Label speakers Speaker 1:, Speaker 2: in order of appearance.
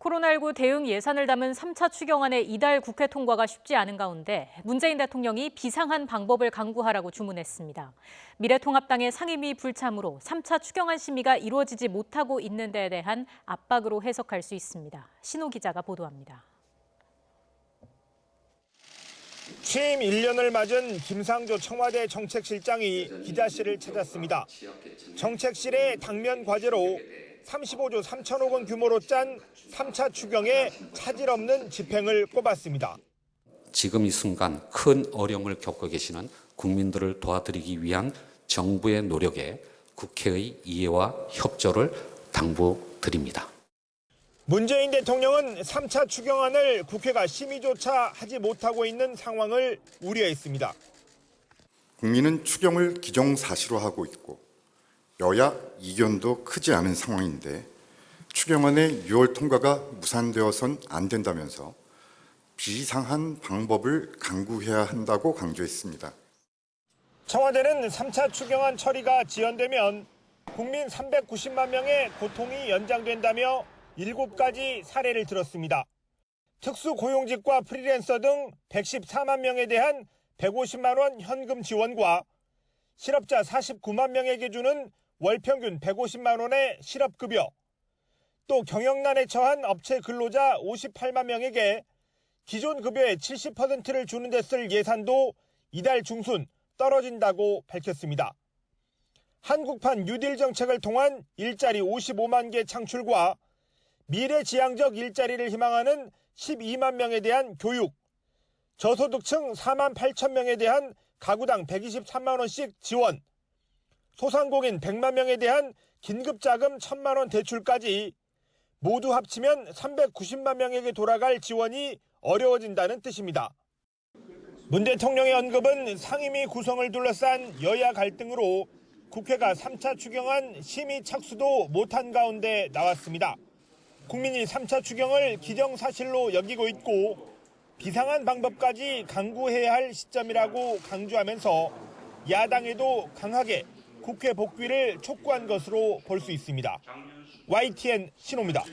Speaker 1: 코로나19 대응 예산을 담은 3차 추경안의 이달 국회 통과가 쉽지 않은 가운데 문재인 대통령이 비상한 방법을 강구하라고 주문했습니다. 미래통합당의 상임위 불참으로 3차 추경안 심의가 이루어지지 못하고 있는 데에 대한 압박으로 해석할 수 있습니다. 신호 기자가 보도합니다.
Speaker 2: 취임 1년을 맞은 김상조 청와대 정책실장이 기자실을 찾았습니다. 정책실의 당면 과제로 35조 3천억 원 규모로 짠 3차 추경의 차질 없는 집행을 꼽았습니다.
Speaker 3: 지금 이 순간 큰 어려움을 겪고 계시는 국민들을 도와드리기 위한 정부의 노력에 국회의 이해와 협조를 당부드립니다.
Speaker 2: 문재인 대통령은 3차 추경안을 국회가 심의조차 하지 못하고 있는 상황을 우려했습니다.
Speaker 4: 국민은 추경을 기정사실화하고 있고 여야 이견도 크지 않은 상황인데 추경안의 6월 통과가 무산되어선 안 된다면서 비상한 방법을 강구해야 한다고 강조했습니다.
Speaker 2: 청와대는 3차 추경안 처리가 지연되면 국민 390만 명의 고통이 연장된다며 7가지 사례를 들었습니다. 특수고용직과 프리랜서 등 114만 명에 대한 150만 원 현금 지원과 실업자 49만 명에게 주는 월 평균 150만 원의 실업급여, 또 경영난에 처한 업체 근로자 58만 명에게 기존 급여의 70%를 주는 데 쓸 예산도 이달 중순 떨어진다고 밝혔습니다. 한국판 뉴딜 정책을 통한 일자리 55만 개 창출과 미래지향적 일자리를 희망하는 12만 명에 대한 교육, 저소득층 4만 8천 명에 대한 가구당 123만 원씩 지원, 소상공인 100만 명에 대한 긴급자금 1,000만 원 대출까지 모두 합치면 390만 명에게 돌아갈 지원이 어려워진다는 뜻입니다. 문 대통령의 언급은 상임위 구성을 둘러싼 여야 갈등으로 국회가 3차 추경안 심의 착수도 못한 가운데 나왔습니다. 국민이 3차 추경을 기정사실로 여기고 있고 비상한 방법까지 강구해야 할 시점이라고 강조하면서 야당에도 강하게 국회 복귀를 촉구한 것으로 볼 수 있습니다. YTN 신호입니다.